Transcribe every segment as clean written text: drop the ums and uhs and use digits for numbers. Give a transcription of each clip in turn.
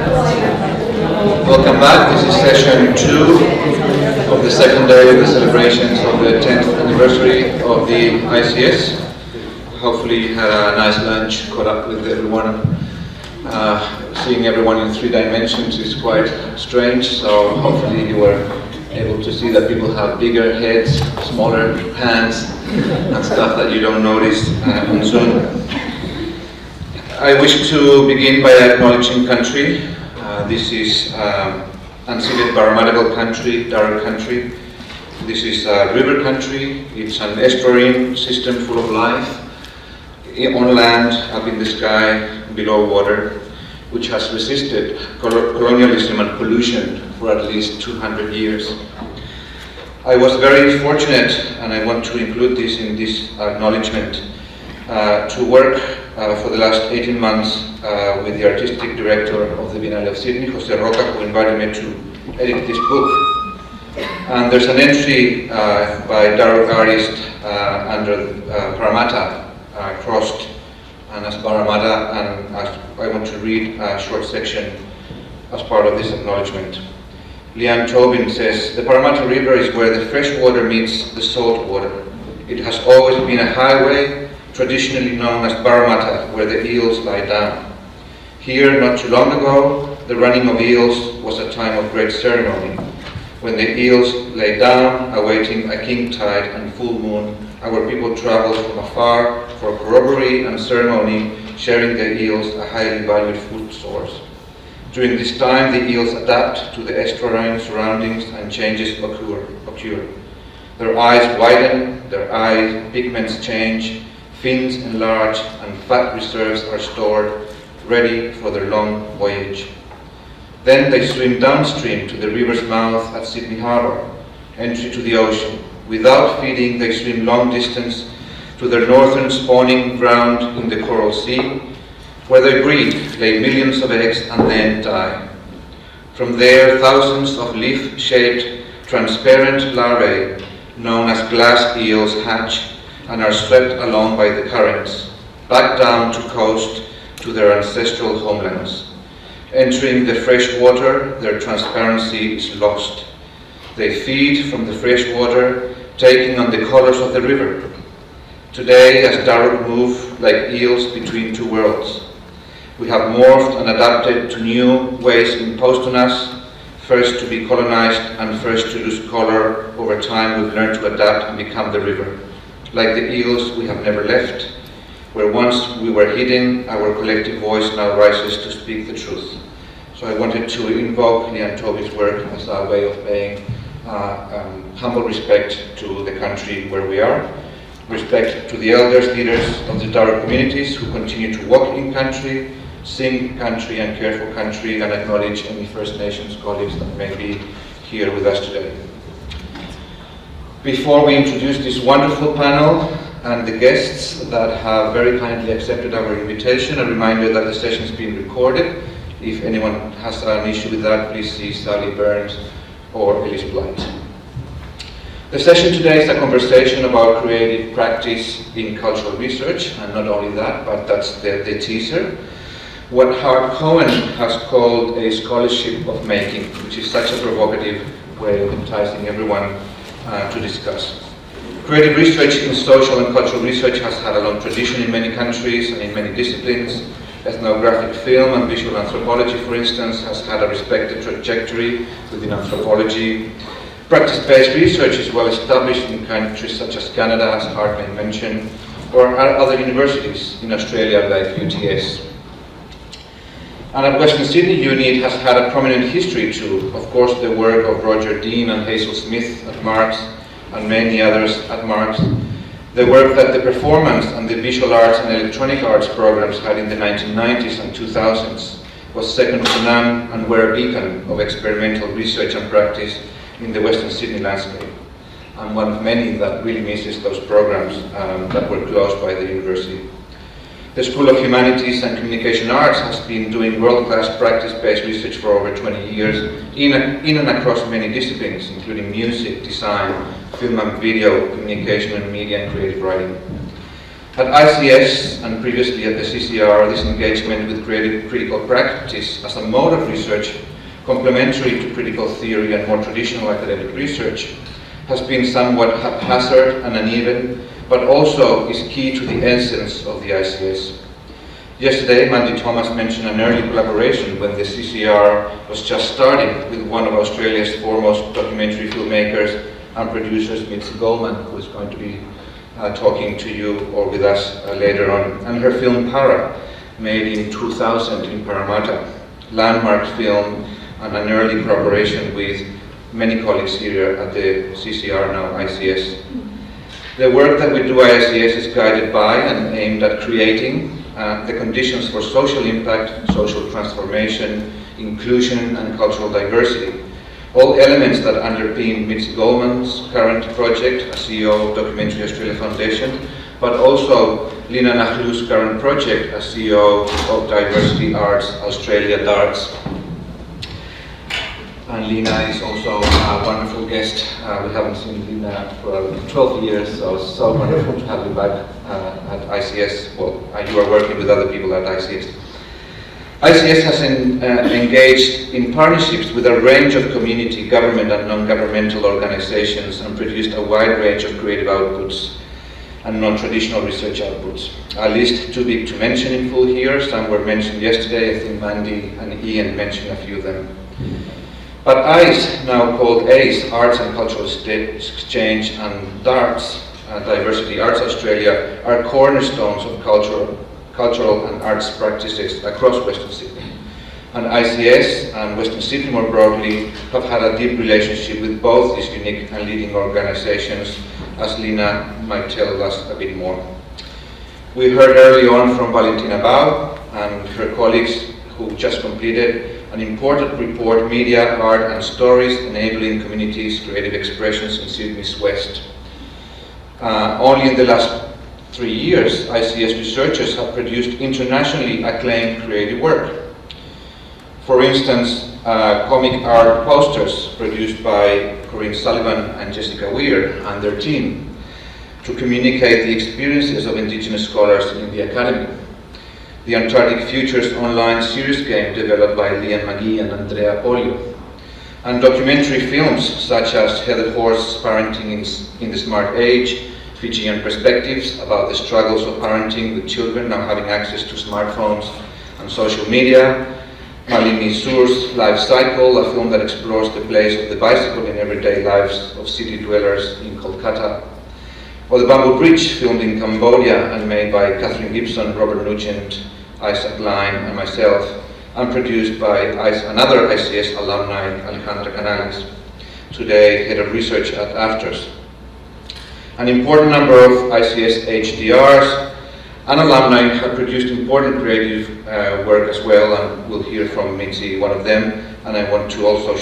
Welcome back. This is session 2 of the second day of the celebrations of the 10th anniversary of the ICS. Hopefully you had a nice lunch, caught up with everyone. Seeing everyone in 3 dimensions is quite strange, so hopefully you were able to see that people have bigger heads, smaller hands, and stuff that you don't notice on Zoom. I wish to begin by acknowledging country. This is unceded Barramadal country, Darug country. This is river country. It's an estuarine system full of life, on land, up in the sky, below water, which has resisted colonialism and pollution for at least 200 years. I was very fortunate, and I want to include this in this acknowledgement, to work for the last 18 months with the artistic director of the Biennale of Sydney, Jose Roca, who invited me to edit this book. And there's an entry by Darug artist under Parramatta, crossed and as Parramatta, and I want to read a short section as part of this acknowledgement. Leanne Tobin says, "The Parramatta River is where the fresh water meets the salt water. It has always been a highway, traditionally known as Parramatta, where the eels lie down. Here, not too long ago, the running of eels was a time of great ceremony. When the eels lay down, awaiting a king tide and full moon, our people traveled from afar for corroboree and ceremony, sharing the eels a highly valued food source. During this time, the eels adapt to the estuarine surroundings and changes occur. Their eyes widen, their eye pigments change, fins enlarge, and fat reserves are stored, ready for their long voyage. Then they swim downstream to the river's mouth at Sydney Harbour, entry to the ocean. Without feeding, they swim long distance to their northern spawning ground in the Coral Sea, where they breed, lay millions of eggs, and then die. From there, thousands of leaf-shaped, transparent larvae, known as glass eels, hatch and are swept along by the currents, back down to coast to their ancestral homelands. Entering the fresh water, their transparency is lost. They feed from the fresh water, taking on the colors of the river. Today, as Darug move like eels between two worlds, we have morphed and adapted to new ways imposed on us, first to be colonized and first to lose color. Over time, we've learned to adapt and become the river. Like the eels, we have never left. Where once we were hidden, our collective voice now rises to speak the truth." So I wanted to invoke Leanne Tobin's work as a way of paying humble respect to the country where we are, respect to the elders, leaders of the Darug communities who continue to walk in country, sing country and care for country, and acknowledge any First Nations colleagues that may be here with us today. Before we introduce this wonderful panel and the guests that have very kindly accepted our invitation, a reminder that the session is being recorded. If anyone has an issue with that, please see Sally Burns or Elise Blight. The session today is a conversation about creative practice in cultural research, and not only that, but that's the teaser. What Hart Cohen has called a scholarship of making, which is such a provocative way of enticing everyone to discuss. Creative research in social and cultural research has had a long tradition in many countries and in many disciplines. Ethnographic film and visual anthropology, for instance, has had a respected trajectory within anthropology. Practice-based research is well established in countries such as Canada, as Hart may mention, or other universities in Australia like UTS. And at Western Sydney Uni, it has had a prominent history too. Of course, the work of Roger Dean and Hazel Smith at Marx, and many others at Marx. The work that the performance and the visual arts and electronic arts programs had in the 1990s and 2000s was second to none and were a beacon of experimental research and practice in the Western Sydney landscape. I'm one of many that really misses those programs that were closed by the university. The School of Humanities and Communication Arts has been doing world-class practice-based research for over 20 years in and across many disciplines, including music, design, film and video, communication and media and creative writing. At ICS and previously at the CCR, this engagement with creative critical practice as a mode of research complementary to critical theory and more traditional academic research has been somewhat haphazard and uneven, but also is key to the essence of the ICS. Yesterday, Mandy Thomas mentioned an early collaboration when the CCR was just starting with one of Australia's foremost documentary filmmakers and producers, Mitzi Goldman, who is going to be talking to you or with us later on, and her film Para, made in 2000 in Parramatta, landmark film and an early collaboration with many colleagues here at the CCR, now ICS. The work that we do at ICS is guided by and aimed at creating the conditions for social impact, social transformation, inclusion and cultural diversity. All elements that underpin Mitzi Goldman's current project as CEO of Documentary Australia Foundation, but also Lina Nahlu's current project as CEO of Diversity Arts Australia DARTS. And Lina is also a wonderful guest. We haven't seen Lina for 12 years, so it's so wonderful to have you back at ICS. Well, you are working with other people at ICS. ICS has engaged in partnerships with a range of community, government and non-governmental organizations and produced a wide range of creative outputs and non-traditional research outputs. A list too big to mention in full here. Some were mentioned yesterday. I think Mandy and Ian mentioned a few of them. But ICE, now called ACE, Arts and Cultural Exchange, and DARTS, Diversity Arts Australia, are cornerstones of cultural and arts practices across Western Sydney. And ICS and Western Sydney more broadly have had a deep relationship with both these unique and leading organizations, as Lina might tell us a bit more. We heard early on from Valentina Bau and her colleagues who just completed an important report, Media, Art and Stories Enabling Communities' Creative Expressions in Sydney's West. Only in the last 3 years, ICS researchers have produced internationally acclaimed creative work. For instance, comic art posters produced by Corinne Sullivan and Jessica Weir and their team to communicate the experiences of Indigenous scholars in the academy. The Antarctic Futures online series game developed by Liam McGee and Andrea Polio. And documentary films such as Heather Horse's Parenting in the Smart Age, Fijian Perspectives about the struggles of parenting with children now having access to smartphones and social media, Malini Sur's Life Cycle, a film that explores the place of the bicycle in everyday lives of city dwellers in Kolkata, or The Bamboo Bridge, filmed in Cambodia and made by Catherine Gibson, Robert Nugent, Isaac Line and myself, and produced by another ICS alumni, Alejandra Canales, today head of research at AFTRS. An important number of ICS HDRs and alumni have produced important creative work as well, and we'll hear from Mitzi, one of them. And I want to also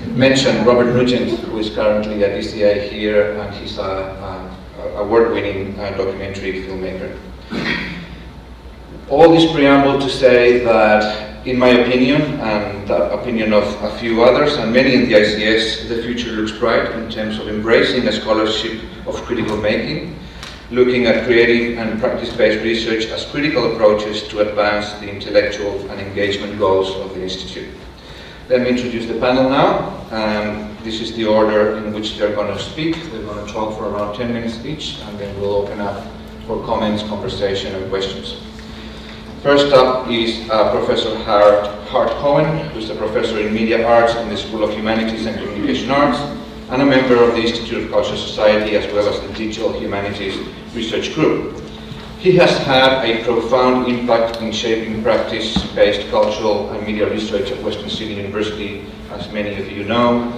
mention Robert Nugent, who is currently at DCA here, and he's a award-winning documentary filmmaker. All this preamble to say that, in my opinion, and the opinion of a few others, and many in the ICS, the future looks bright in terms of embracing a scholarship of critical making, looking at creative and practice-based research as critical approaches to advance the intellectual and engagement goals of the Institute. Let me introduce the panel now. This is the order in which they're going to speak. They're going to talk for around 10 minutes each, and then we'll open up for comments, conversation, and questions. First up is Professor Hart Cohen, who's a professor in media arts in the School of Humanities and Communication Arts, and a member of the Institute of Cultural Society, as well as the Digital Humanities Research Group. He has had a profound impact in shaping practice-based cultural and media research at Western Sydney University, as many of you know.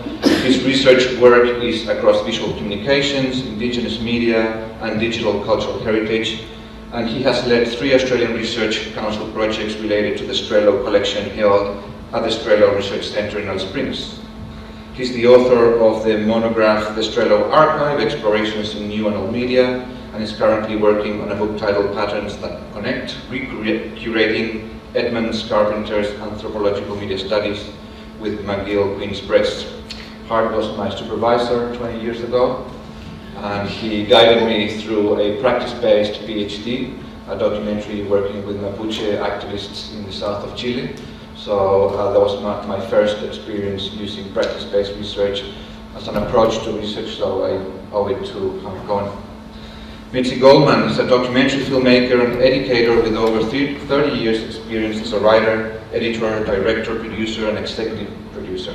His research work is across visual communications, Indigenous media, and digital cultural heritage, and he has led 3 Australian Research Council projects related to the Strello collection held at the Strello Research Centre in Alice Springs. He's the author of the monograph The Strello Archive, Explorations in New and Old Media, and is currently working on a book titled Patterns That Connect, Curating Edmonds Carpenter's Anthropological Media Studies with McGill Queen's Press. Hart was my supervisor 20 years ago, and he guided me through a practice-based PhD, a documentary working with Mapuche activists in the south of Chile. So that was my first experience using practice-based research as an approach to research, so I owe it to Cohen. Mitzi Goldman is a documentary filmmaker and educator with over 30 years experience as a writer, editor, director, producer, and executive producer.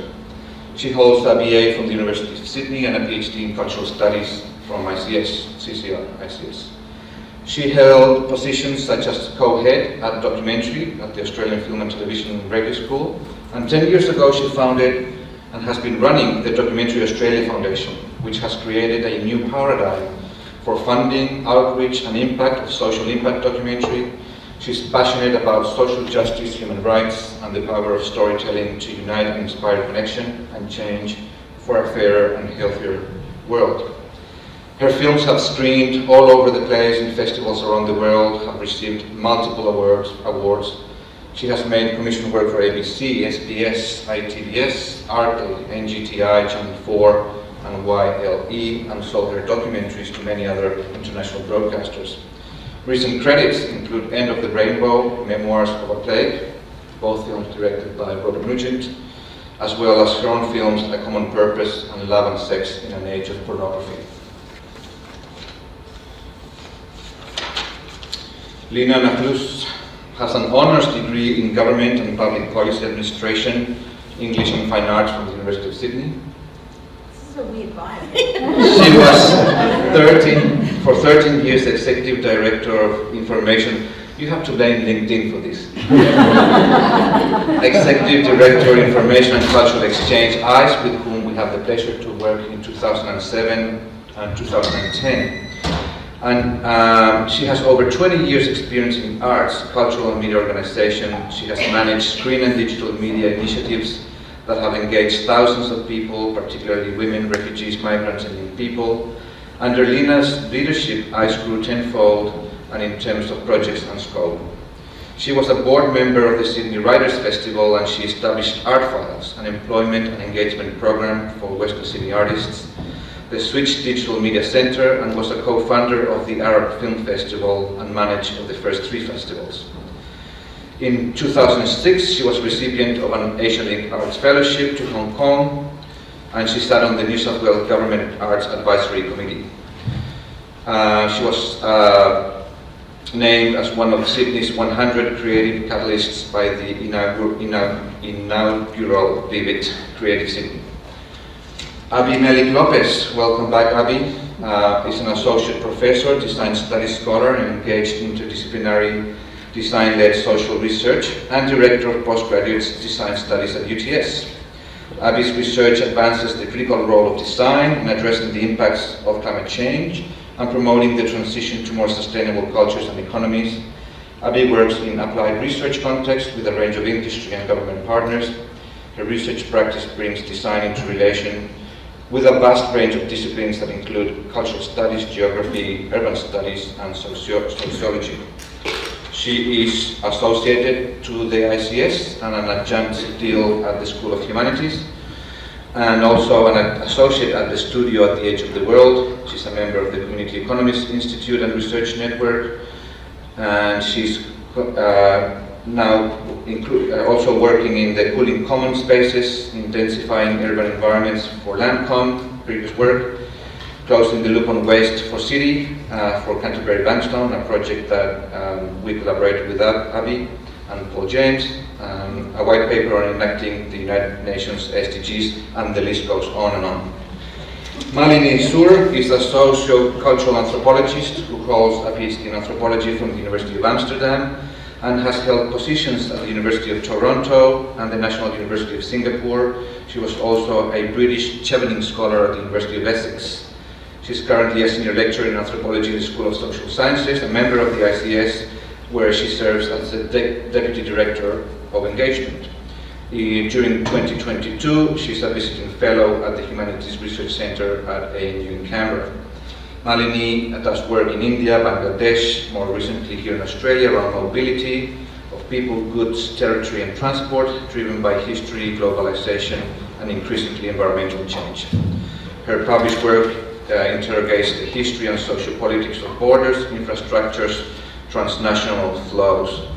She holds a BA from the University of Sydney and a PhD in Cultural Studies from ICS. She held positions such as co-head at documentary at the Australian Film and Television Radio School, and 10 years ago she founded and has been running the Documentary Australia Foundation, which has created a new paradigm for funding, outreach and impact of social impact documentary. She's passionate about social justice, human rights and the power of storytelling to unite and inspire connection and change for a fairer and healthier world. Her films have screened all over the place in festivals around the world, have received multiple awards. She has made commission work for ABC, SBS, ITVS, Arte, NGTI, Channel 4 and YLE, and sold her documentaries to many other international broadcasters. Recent credits include End of the Rainbow, Memoirs of a Plague, both films directed by Robert Nugent, as well as her own films A Common Purpose and Love and Sex in an Age of Pornography. Lina Nachlus has an honours degree in Government and Public Policy Administration, English and Fine Arts from the University of Sydney. This is a weird bio. She was for 13 years Executive Director of Information. You have to blame LinkedIn for this. Executive Director of Information and Cultural Exchange, ICE, with whom we have the pleasure to work in 2007 and 2010. And she has over 20 years experience in arts, cultural and media organization. She has managed screen and digital media initiatives that have engaged thousands of people, particularly women, refugees, migrants and young people. Under Lina's leadership, ICE grew tenfold and in terms of projects and scope. She was a board member of the Sydney Writers' Festival and she established Art Files, an employment and engagement program for Western Sydney artists, the Switch Digital Media Centre, and was a co-founder of the Arab Film Festival and manager of the first 3 festivals. In 2006, she was recipient of an Asia Link Arts Fellowship to Hong Kong, and she sat on the New South Wales Government Arts Advisory Committee. She was named as one of Sydney's 100 creative catalysts by the inaugural Vivid Creative Sydney. Abby Melik Lopez, welcome back Abby, is an associate professor, design studies scholar and engaged interdisciplinary design-led social research and director of postgraduate design studies at UTS. Abby's research advances the critical role of design in addressing the impacts of climate change and promoting the transition to more sustainable cultures and economies. Abby works in applied research context with a range of industry and government partners. Her research practice brings design into relation with a vast range of disciplines that include cultural studies, geography, urban studies, and sociology. She is associated to the ICS and an adjunct deal at the School of Humanities, and also an associate at the Studio at the Edge of the World. She's a member of the Community Economists Institute and Research Network, and she's now also working in the Cooling Common Spaces, intensifying urban environments for Landcom, previous work, closing the loop on waste for City, for Canterbury Bankstone, a project that we collaborated with Abby and Paul James, a white paper on enacting the United Nations SDGs, and the list goes on and on. Malini Sur is a socio-cultural anthropologist who holds a PhD in anthropology from the University of Amsterdam and has held positions at the University of Toronto and the National University of Singapore. She was also a British Chevening Scholar at the University of Essex. She's currently a senior lecturer in anthropology in the School of Social Sciences, a member of the ICS, where she serves as the Deputy Director of Engagement. During 2022, she's a visiting fellow at the Humanities Research Centre at ANU in Canberra. Malini does work in India, Bangladesh, more recently here in Australia, around mobility of people, goods, territory and transport, driven by history, globalization and increasingly environmental change. Her published work interrogates the history and social politics of borders, infrastructures, transnational flows.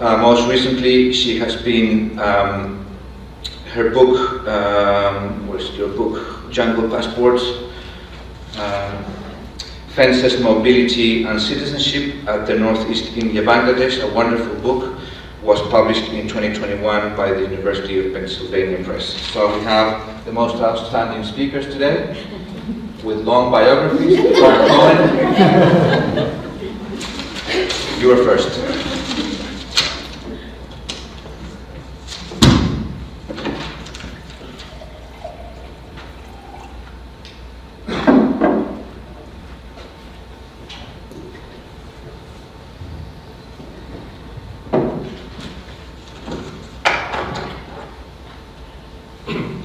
Most recently, she has been, her book, where's your book? Jungle Passports, Fences, Mobility and Citizenship at the Northeast India, Bangladesh, a wonderful book, was published in 2021 by the University of Pennsylvania Press. So we have the most outstanding speakers today, with long biographies. You are first.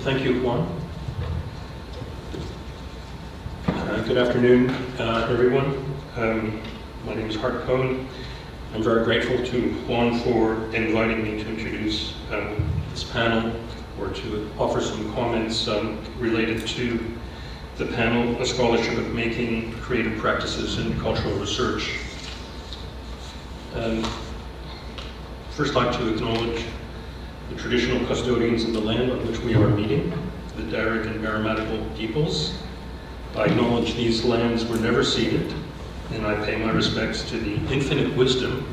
Thank you, Juan. Good afternoon, everyone. My name is Hart Cohen. I'm very grateful to Juan for inviting me to introduce this panel, or to offer some comments related to the panel, A Scholarship of Making Creative Practices in Cultural Research. First, I'd like to acknowledge the traditional custodians of the land on which we are meeting, the Darug and Maramatical peoples. I acknowledge these lands were never ceded, and I pay my respects to the infinite wisdom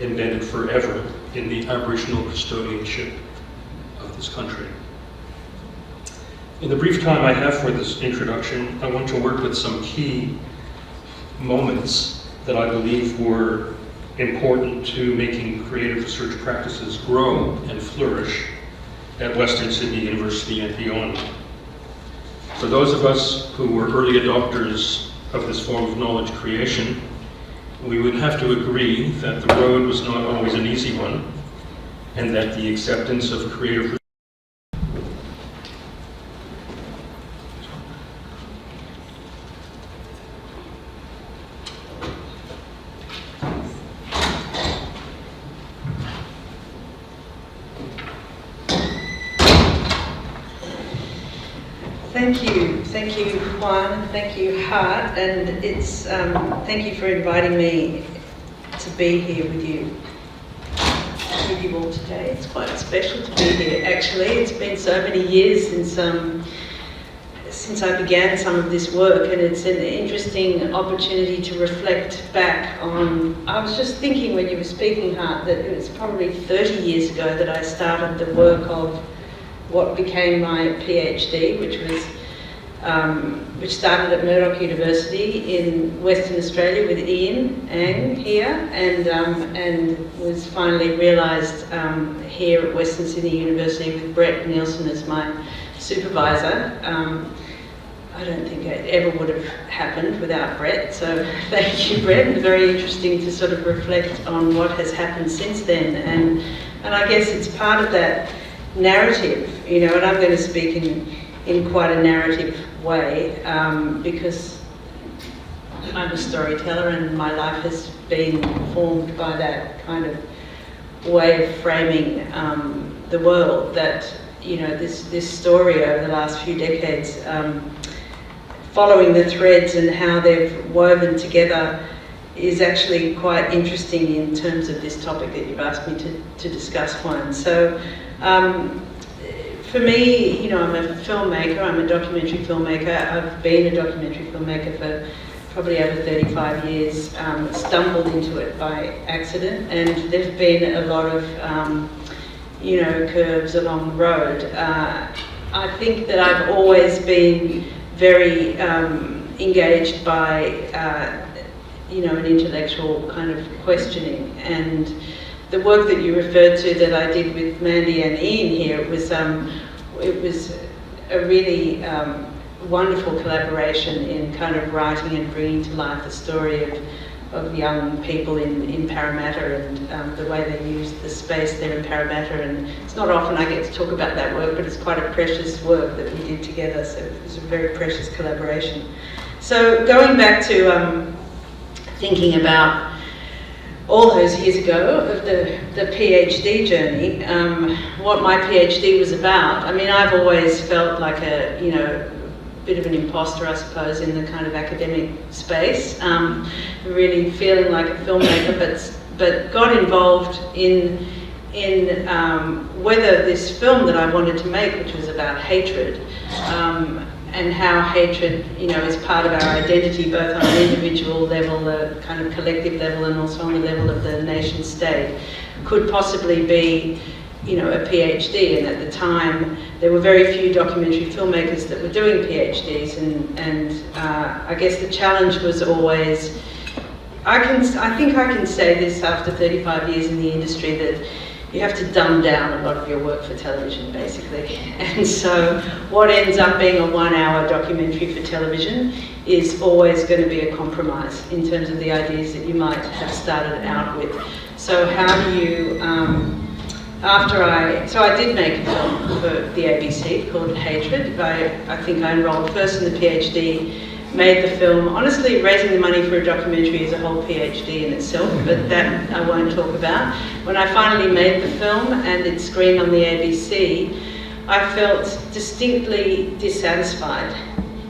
embedded forever in the Aboriginal custodianship of this country. In the brief time I have for this introduction, I want to work with some key moments that I believe were important to making creative research practices grow and flourish at Western Sydney University and beyond. For those of us who were early adopters of this form of knowledge creation, we would have to agree that the road was not always an easy one, and that the acceptance of creative Thank you, Juan. Thank you, Hart, and it's thank you for inviting me to be here with you all today. It's quite special to be here. Actually, it's been so many years since I began some of this work, and it's an interesting opportunity to reflect back on. I was just thinking when you were speaking, Hart, that it was probably 30 years ago that I started the work of what became my PhD, which started at Murdoch University in Western Australia with Ian Ang here, and was finally realised here at Western Sydney University with Brett Nielsen as my supervisor. I don't think it ever would have happened without Brett, so thank you, Brett. It's very interesting to sort of reflect on what has happened since then, and I guess it's part of that narrative, you know, and I'm going to speak in quite a narrative way because I'm a storyteller and my life has been formed by that kind of way of framing the world, that, you know, this story over the last few decades, following the threads and how they've woven together, is actually quite interesting in terms of this topic that you've asked me to discuss, Juan. So for me, you know, I'm a filmmaker, I'm a documentary filmmaker. I've been a documentary filmmaker for probably over 35 years, stumbled into it by accident, and there've been a lot of, you know, curves along the road. I think that I've always been very engaged by, you know, an intellectual kind of questioning, and the work that you referred to that I did with Mandy and Ian here, it was a really wonderful collaboration in kind of writing and bringing to life the story of young people in Parramatta, and the way they used the space there in Parramatta. And it's not often I get to talk about that work, but it's quite a precious work that we did together, so it was a very precious collaboration. So going back to thinking about all those years ago of the PhD journey, what my PhD was about. I mean, I've always felt like a, you know, bit of an imposter, I suppose, in the kind of academic space, really feeling like a filmmaker, but got involved in whether this film that I wanted to make, which was about hatred, and how hatred, is part of our identity, both on an individual level, the kind of collective level, and also on the level of the nation state, could possibly be, a PhD. And at the time, there were very few documentary filmmakers that were doing PhDs, and I guess the challenge was always, I think I can say this after 35 years in the industry, that you have to dumb down a lot of your work for television, basically. And so what ends up being a 1-hour documentary for television is always going to be a compromise in terms of the ideas that you might have started out with. So how do you, so I did make a film for the ABC called Hatred. I think I enrolled first in the PhD, made the film. Honestly, raising the money for a documentary is a whole PhD in itself, but that I won't talk about. When I finally made the film and it screened on the ABC, I felt distinctly dissatisfied.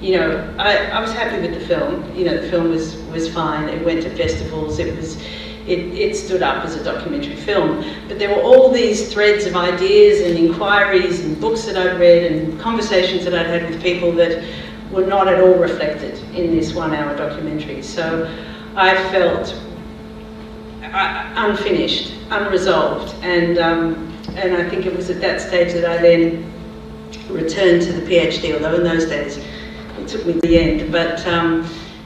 I was happy with the film. The film was fine. It went to festivals. It stood up as a documentary film. But there were all these threads of ideas and inquiries and books that I'd read and conversations that I'd had with people that were not at all reflected in this 1-hour documentary. So I felt unfinished, unresolved, and I think it was at that stage that I then returned to the PhD, although in those days it took me to the end. But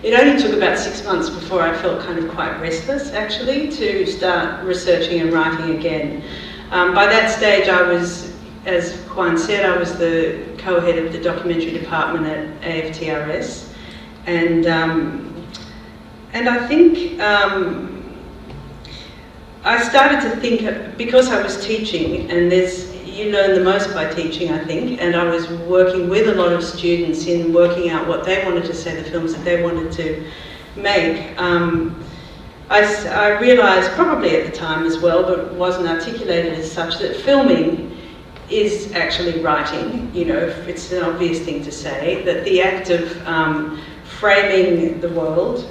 it only took about 6 months before I felt kind of quite restless, actually, to start researching and writing again. By that stage I was, as Juan said, I was the co-head of the documentary department at AFTRS, and I think I started to think, because I was teaching, and you learn the most by teaching, I think, and I was working with a lot of students in working out what they wanted to say, the films that they wanted to make. I realised, probably at the time as well, but wasn't articulated as such, that filming is actually writing. It's an obvious thing to say, that the act of framing the world,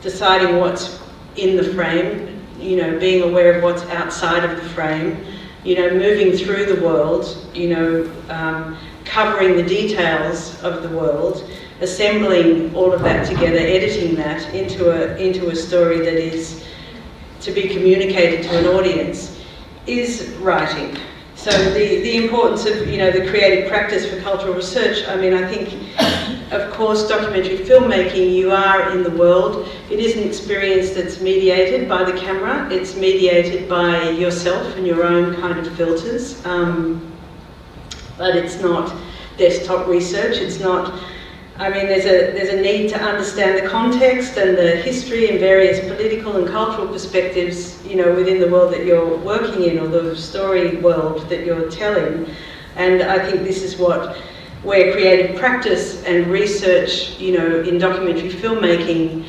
deciding what's in the frame, being aware of what's outside of the frame, moving through the world, covering the details of the world, assembling all of that together, editing that into a story that is to be communicated to an audience, is writing. So the importance of, the creative practice for cultural research, I think, of course, documentary filmmaking, you are in the world. It is an experience that's mediated by the camera. It's mediated by yourself and your own kind of filters. But it's not desktop research. It's not, there's a need to understand the context and the history and various political and cultural perspectives, within the world that you're working in, or the story world that you're telling. And I think this is where creative practice and research, in documentary filmmaking,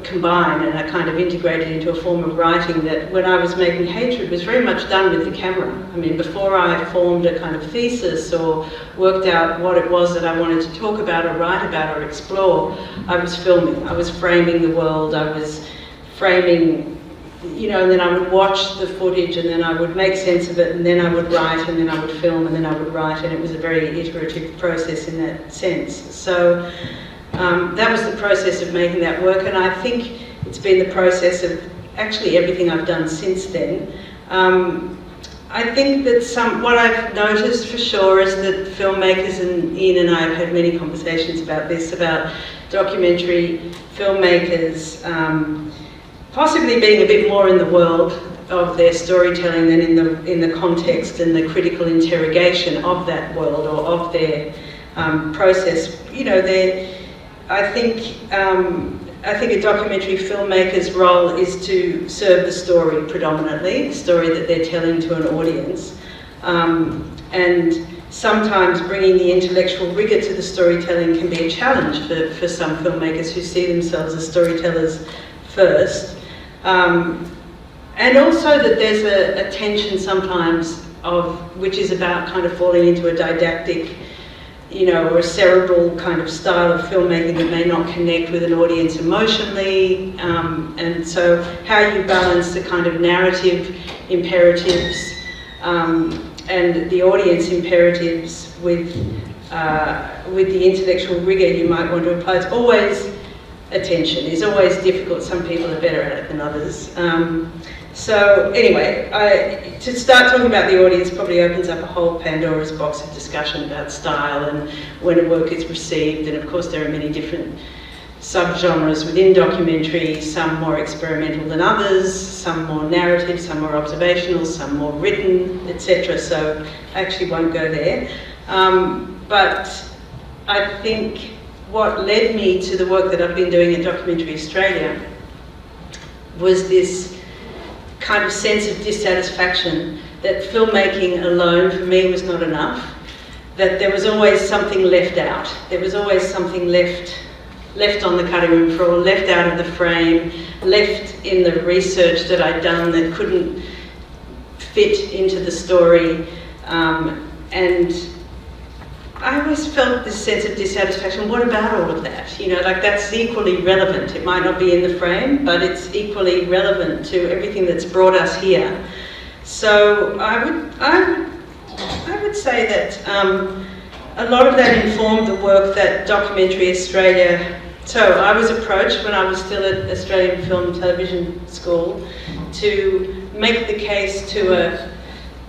combine and are kind of integrated into a form of writing that, when I was making Hatred, was very much done with the camera. Before I formed a kind of thesis or worked out what it was that I wanted to talk about or write about or explore, I was filming. I was framing the world. I was framing, and then I would watch the footage, and then I would make sense of it, and then I would write, and then I would film, and then I would write, and it was a very iterative process in that sense. So that was the process of making that work, and I think it's been the process of actually everything I've done since then. I think that what I've noticed for sure is that filmmakers, and Ian and I have had many conversations about this, about documentary filmmakers possibly being a bit more in the world of their storytelling than in the context and the critical interrogation of that world or of their process. I think a documentary filmmaker's role is to serve the story predominantly, the story that they're telling to an audience, and sometimes bringing the intellectual rigour to the storytelling can be a challenge for some filmmakers who see themselves as storytellers first. And also that there's a tension sometimes which is about kind of falling into a didactic or a cerebral kind of style of filmmaking that may not connect with an audience emotionally. And so how you balance the kind of narrative imperatives and the audience imperatives with the intellectual rigor you might want to apply. It's always a tension. It's always difficult. Some people are better at it than others. So anyway, to start talking about the audience probably opens up a whole Pandora's box of discussion about style and when a work is received. And of course there are many different subgenres within documentary, some more experimental than others, some more narrative, some more observational, some more written, etc. So I actually won't go there. But I think what led me to the work that I've been doing at Documentary Australia was this kind of sense of dissatisfaction that filmmaking alone for me was not enough, that there was always something left out. There was always something left on the cutting room floor, left out of the frame, left in the research that I'd done that couldn't fit into the story. And I always felt this sense of dissatisfaction. What about all of that? Like that's equally relevant. It might not be in the frame, but it's equally relevant to everything that's brought us here. So I would say that a lot of that informed the work that Documentary Australia. So I was approached when I was still at Australian Film and Television School to make the case to a.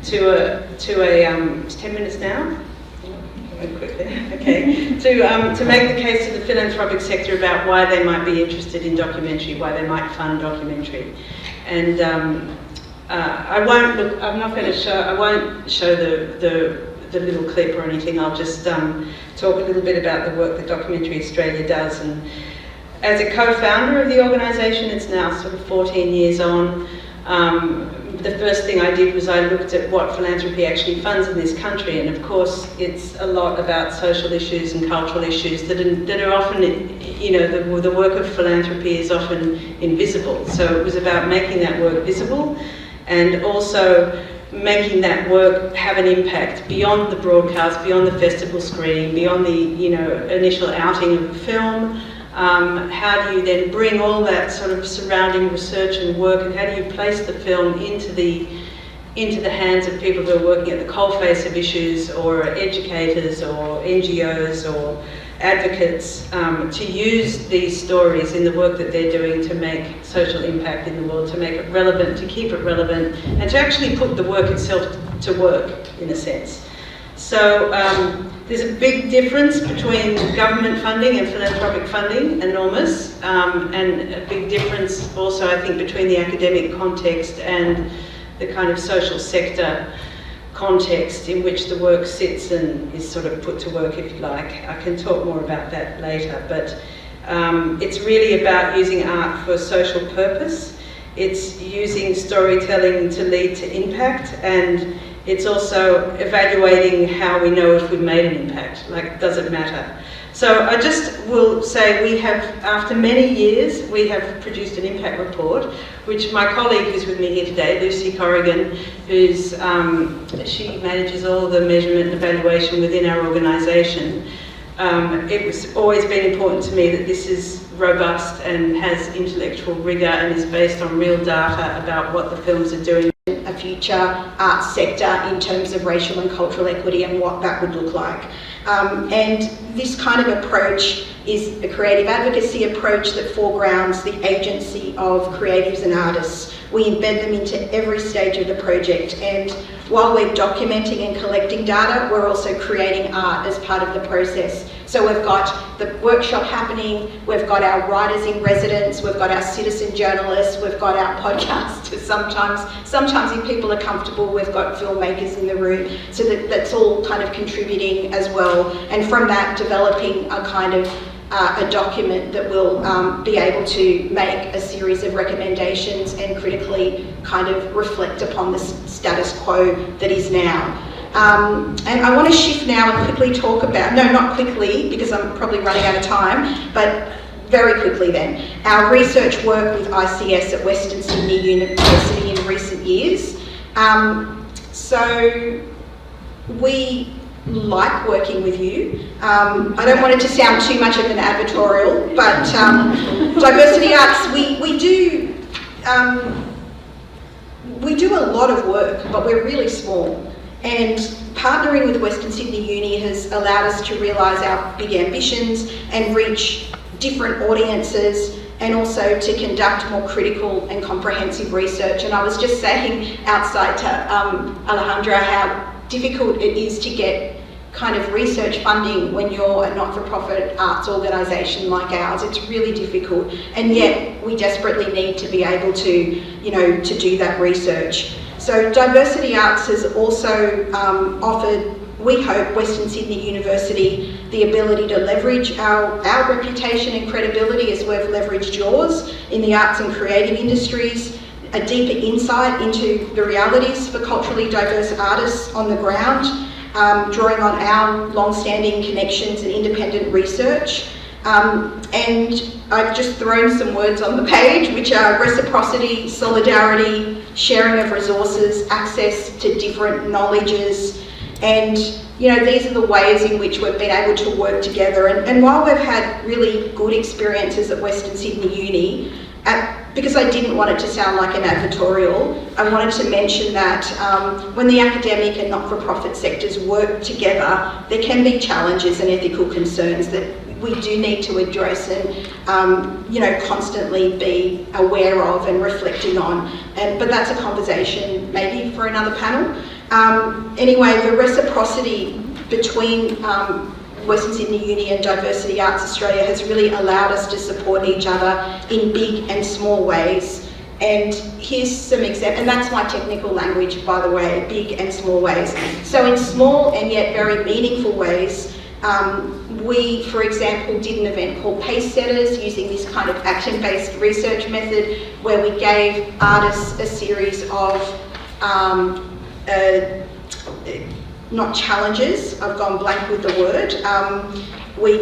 It's 10 minutes now. Quickly, okay. To make the case to the philanthropic sector about why they might be interested in documentary, why they might fund documentary, and I won't show the little clip or anything. I'll just talk a little bit about the work that Documentary Australia does. And as a co-founder of the organisation, it's now sort of 14 years on. The first thing I did was I looked at what philanthropy actually funds in this country, and of course it's a lot about social issues and cultural issues that are often, the work of philanthropy is often invisible. So it was about making that work visible and also making that work have an impact beyond the broadcast, beyond the festival screening, beyond the initial outing of the film. How do you then bring all that sort of surrounding research and work, and how do you place the film into the hands of people who are working at the coalface of issues, or educators or NGOs or advocates, to use these stories in the work that they're doing to make social impact in the world, to make it relevant, to keep it relevant, and to actually put the work itself to work, in a sense. So there's a big difference between government funding and philanthropic funding, enormous, and a big difference also, I think, between the academic context and the kind of social sector context in which the work sits and is sort of put to work, if you like. I can talk more about that later, but it's really about using art for social purpose. It's using storytelling to lead to impact, and it's also evaluating how we know if we've made an impact, like, does it matter? So I just will say we have, after many years, we have produced an impact report, which my colleague who's with me here today, Lucy Corrigan, who's, she manages all the measurement and evaluation within our organisation. It was always been important to me that this is robust and has intellectual rigour and is based on real data about what the films are doing. A future arts sector in terms of racial and cultural equity and what that would look like. And this kind of approach is a creative advocacy approach that foregrounds the agency of creatives and artists. We embed them into every stage of the project, and while we're documenting and collecting data, we're also creating art as part of the process. So we've got the workshop happening, we've got our writers in residence, we've got our citizen journalists, we've got our podcasters sometimes if people are comfortable, we've got filmmakers in the room, so that's all kind of contributing as well. And from that, developing a kind of a document that will be able to make a series of recommendations and critically kind of reflect upon the status quo that is now. And I want to shift now and quickly talk about, no, not quickly, because I'm probably running out of time, but very quickly then, our research work with ICS at Western Sydney University in recent years. So we like working with you. I don't want it to sound too much of an advertorial, but Diversity Arts, we do a lot of work, but we're really small. And partnering with Western Sydney Uni has allowed us to realise our big ambitions and reach different audiences, and also to conduct more critical and comprehensive research. And I was just saying outside to Alejandra how difficult it is to get kind of research funding when you're a not-for-profit arts organisation like ours. It's really difficult, and yet we desperately need to be able to, you know, to do that research. So Diversity Arts has also offered, we hope, Western Sydney University the ability to leverage our reputation and credibility as we've leveraged yours in the arts and creative industries, a deeper insight into the realities for culturally diverse artists on the ground, drawing on our long-standing connections and independent research. And I've just thrown some words on the page, which are reciprocity, solidarity, sharing of resources, access to different knowledges, and you know, these are the ways in which we've been able to work together. And while we've had really good experiences at Western Sydney Uni, because I didn't want it to sound like an advertorial, I wanted to mention that when the academic and not-for-profit sectors work together, there can be challenges and ethical concerns that we do need to address and you know, constantly be aware of and reflecting on. But that's a conversation maybe for another panel. Anyway, the reciprocity between Western Sydney Uni and Diversity Arts Australia has really allowed us to support each other in big and small ways. And here's some examples, and that's my technical language, by the way, big and small ways. So in small and yet very meaningful ways, we, for example, did an event called Pace Setters using this kind of action-based research method where we gave artists a series of not challenges, I've gone blank with the word,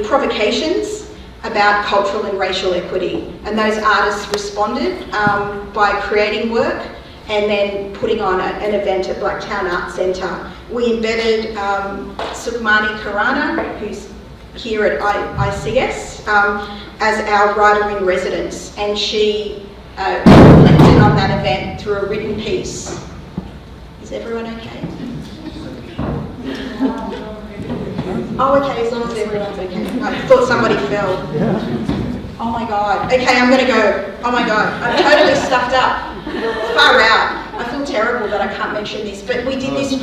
provocations about cultural and racial equity. And those artists responded by creating work and then putting on an event at Blacktown Arts Centre. We embedded Sukhmani Khurana, who's here at ICS, as our writer-in-residence, and she reflected on that event through a written piece. Is everyone okay? Oh, okay, as long as everyone's okay. I thought somebody fell. Oh my God. Okay, I'm going to go. Oh my God, I'm totally stuffed up. Far out. I feel terrible that I can't mention this, but we did this.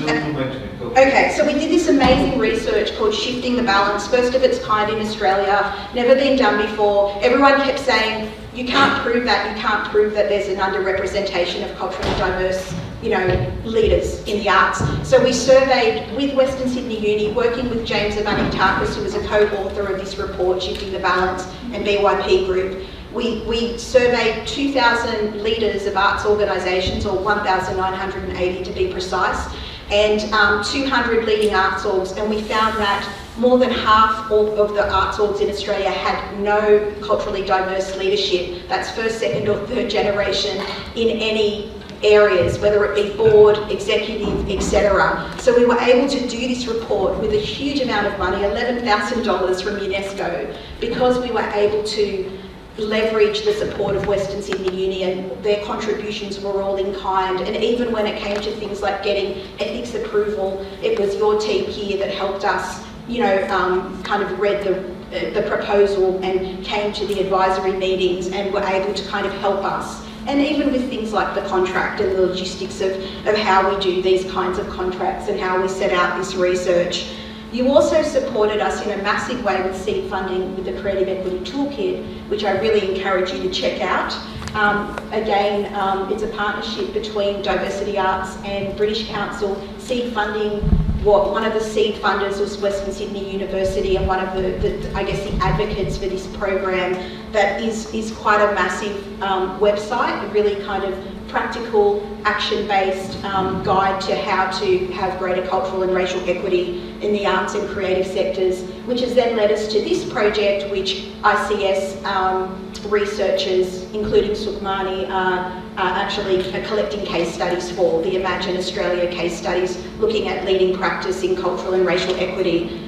Okay, so we did this amazing research called Shifting the Balance, first of its kind in Australia, never been done before. Everyone kept saying, you can't prove that there's an underrepresentation of culturally diverse, you know, leaders in the arts. So we surveyed with Western Sydney Uni, working with James Avaniktakis, who was a co-author of this report, Shifting the Balance, and BYP Group. We surveyed 2,000 leaders of arts organisations, or 1,980 to be precise, and 200 leading arts orgs, and we found that more than half of the arts orgs in Australia had no culturally diverse leadership. That's first, second or third generation in any areas, whether it be board, executive, etc. So we were able to do this report with a huge amount of money, $11,000 from UNESCO, because we were able to leverage the support of Western Sydney Uni, and their contributions were all in kind. And even when it came to things like getting ethics approval, it was your team here that helped us, you know, kind of read the proposal and came to the advisory meetings and were able to kind of help us. And even with things like the contract and the logistics of how we do these kinds of contracts and how we set out this research. You also supported us in a massive way with seed funding with the Creative Equity Toolkit, which I really encourage you to check out. Again, it's a partnership between Diversity Arts and British Council. Seed funding, one of the seed funders was Western Sydney University, and one of the I guess, the advocates for this program that is quite a massive website. It really kind of practical, action-based guide to how to have greater cultural and racial equity in the arts and creative sectors, which has then led us to this project, which ICS researchers, including Sukhmani, are actually collecting case studies for, the Imagine Australia case studies, looking at leading practice in cultural and racial equity.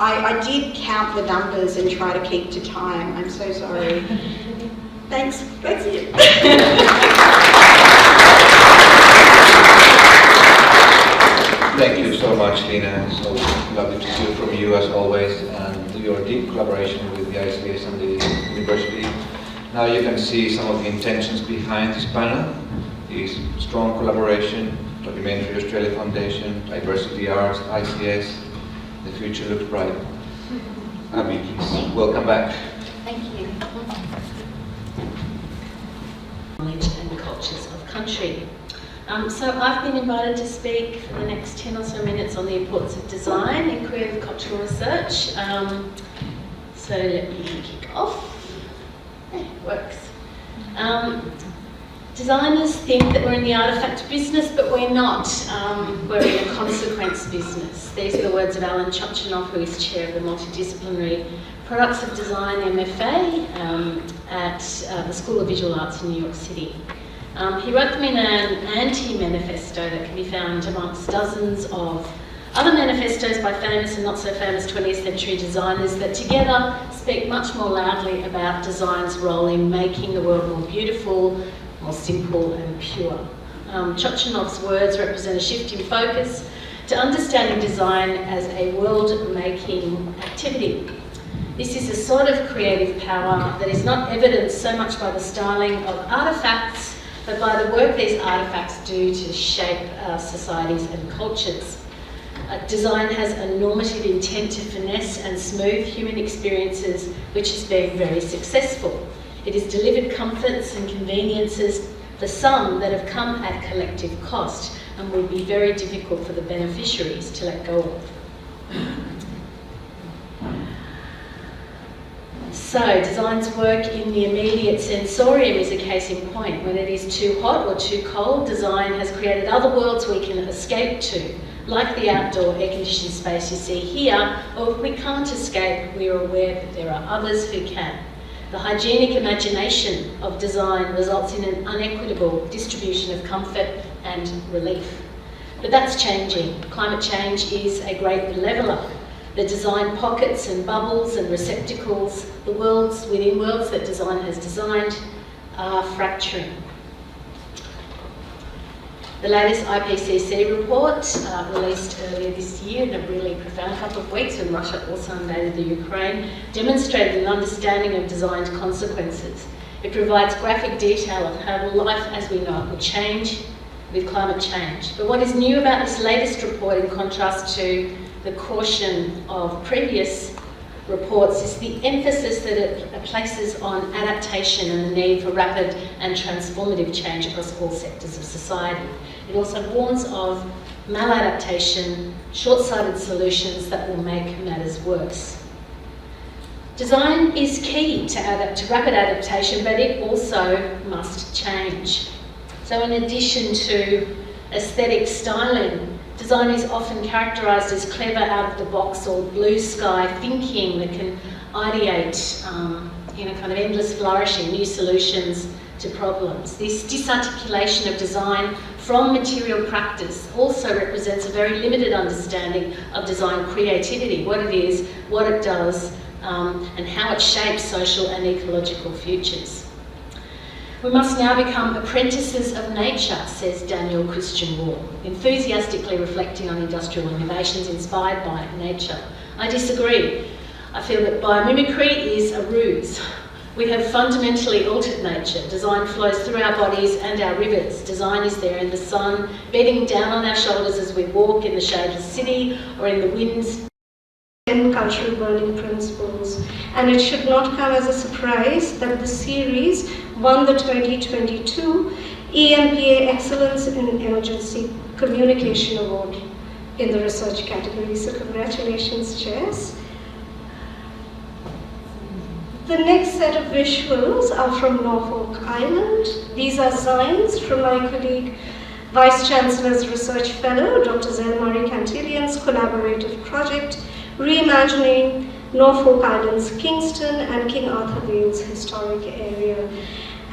I did count the numbers and try to keep to time. I'm so sorry. Thanks. That's it. Thank you so much, Lina. So lovely to hear from you as always, and your deep collaboration with the ICS and the university. Now you can see some of the intentions behind this panel. Is strong collaboration, Documentary Australia Foundation, Diversity Arts, ICS. The future looks bright. Abby, please. Welcome back. Thank you. Knowledge and cultures of country. So I've been invited to speak for the next 10 or so minutes on the importance of design in creative cultural research. So let me kick off. It works. Designers think that we're in the artefact business, but we're not. We're in a consequence business. These are the words of Alan Chochinov, who is chair of the Multidisciplinary Products of Design MFA at the School of Visual Arts in New York City. He wrote them in an anti-manifesto that can be found amongst dozens of other manifestos by famous and not so famous 20th century designers that together speak much more loudly about design's role in making the world more beautiful, more simple and pure. Chochinov's words represent a shift in focus to understanding design as a world-making activity. This is a sort of creative power that is not evidenced so much by the styling of artefacts, but by the work these artefacts do to shape our societies and cultures. Design has a normative intent to finesse and smooth human experiences, which has been very successful. It has delivered comforts and conveniences for some that have come at collective cost and will be very difficult for the beneficiaries to let go of. So, design's work in the immediate sensorium is a case in point. When it is too hot or too cold, design has created other worlds we can escape to, like the outdoor air-conditioned space you see here, or if we can't escape, we are aware that there are others who can. The hygienic imagination of design results in an unequitable distribution of comfort and relief. But that's changing. Climate change is a great leveller. The design pockets and bubbles and receptacles, the worlds within worlds that design has designed, are fracturing. The latest IPCC report, released earlier this year in a really profound couple of weeks when Russia also invaded the Ukraine, demonstrated an understanding of designed consequences. It provides graphic detail of how life as we know it will change with climate change. But what is new about this latest report, in contrast to the caution of previous reports, is the emphasis that it places on adaptation and the need for rapid and transformative change across all sectors of society. It also warns of maladaptation, short-sighted solutions that will make matters worse. Design is key to rapid adaptation, but it also must change. So in addition to aesthetic styling, design is often characterised as clever, out-of-the-box or blue sky thinking that can ideate in a kind of endless flourishing, new solutions to problems. This disarticulation of design from material practice also represents a very limited understanding of design creativity, what it is, what it does, and how it shapes social and ecological futures. We must now become apprentices of nature, says Daniel Christian Wall, enthusiastically reflecting on industrial innovations inspired by nature. I disagree. I feel that biomimicry is a ruse. We have fundamentally altered nature. Design flows through our bodies and our rivers. Design is there in the sun, bedding down on our shoulders as we walk in the shade of the city or in the winds. Cultural burning principles, and it should not come as a surprise that the series won the 2022 EMPA Excellence in Emergency Communication Award in the research category. So congratulations, chairs. The next set of visuals are from Norfolk Island. These are designs from my colleague, Vice Chancellor's Research Fellow, Dr. Zelmarie Cantillion's collaborative project, Reimagining Norfolk Island's Kingston and King Arthur Vale's historic area.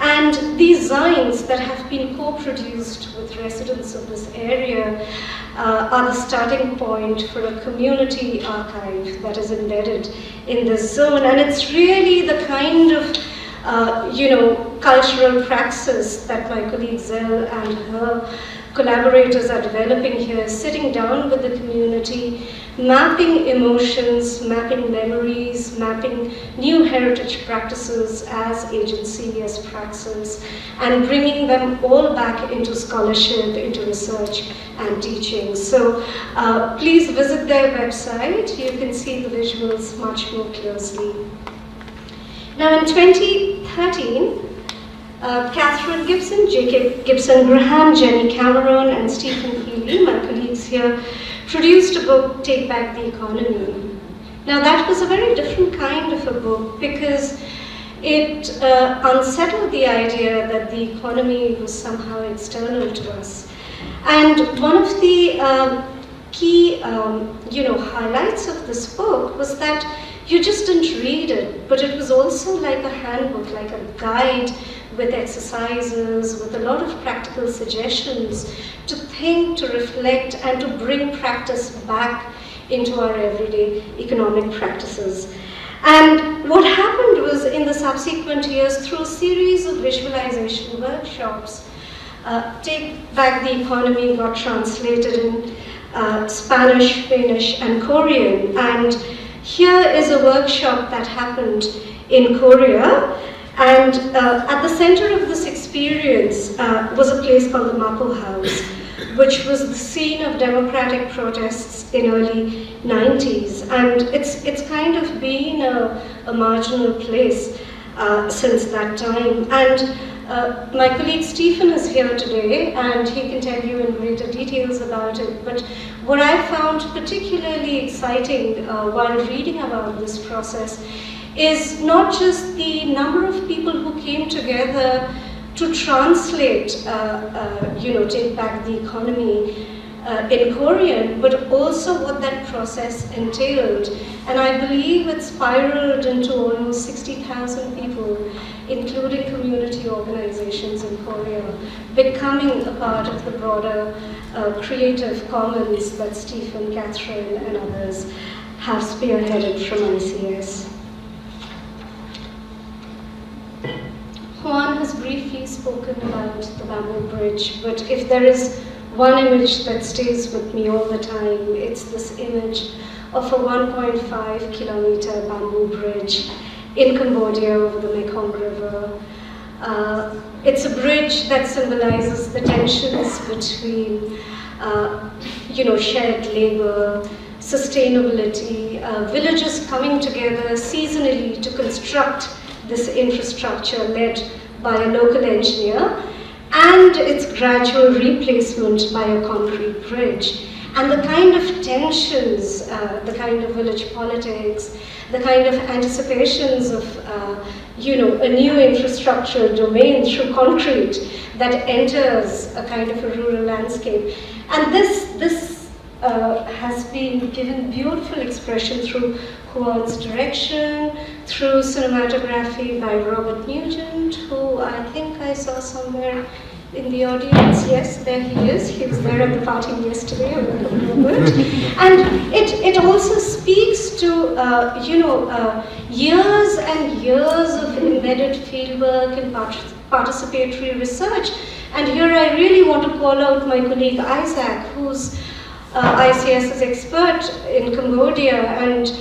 And these designs that have been co-produced with residents of this area are the starting point for a community archive that is embedded in this zone. And it's really the kind of cultural praxis that my colleague Zel and her collaborators are developing here, sitting down with the community, mapping emotions, mapping memories, mapping new heritage practices as agency, as praxis, and bringing them all back into scholarship, into research and teaching. So please visit their website. You can see the visuals much more closely. Now in 2013, Catherine Gibson, Jacob Gibson-Graham, Jenny Cameron, and Stephen Healy, my colleagues here, produced a book, Take Back the Economy. Now that was a very different kind of a book because it unsettled the idea that the economy was somehow external to us. And one of the key highlights of this book was that you just didn't read it, but it was also like a handbook, like a guide with exercises, with a lot of practical suggestions to think, to reflect, and to bring practice back into our everyday economic practices. And what happened was, in the subsequent years, through a series of visualization workshops, Take Back the Economy got translated in Spanish, Finnish, and Korean. And here is a workshop that happened in Korea. And at the center of this experience was a place called the Mapo House, which was the scene of democratic protests in early 90s. And it's kind of been a marginal place since that time. And my colleague Stephen is here today, and he can tell you in greater details about it. But what I found particularly exciting while reading about this process is not just the number of people who came together to translate, Take Back the Economy in Korean, but also what that process entailed. And I believe it spiraled into almost 60,000 people, including community organizations in Korea, becoming a part of the broader creative commons that Stephen, Catherine, and others have spearheaded from ICS. Juan has briefly spoken about the bamboo bridge, but if there is one image that stays with me all the time, it's this image of a 1.5 kilometer bamboo bridge in Cambodia over the Mekong River. It's a bridge that symbolizes the tensions between, shared labor, sustainability, villages coming together seasonally to construct this infrastructure led by a local engineer, and its gradual replacement by a concrete bridge. And the kind of tensions, the kind of village politics, the kind of anticipations of a new infrastructure domain through concrete that enters a kind of a rural landscape. And this has been given beautiful expression through Juan's direction, through cinematography by Robert Nugent, who I think I saw somewhere in the audience. Yes, there he is. He was there at the party yesterday. Robert. And it also speaks to years and years of embedded fieldwork and participatory research. And here I really want to call out my colleague Isaac, who's ICS's expert in Cambodia, and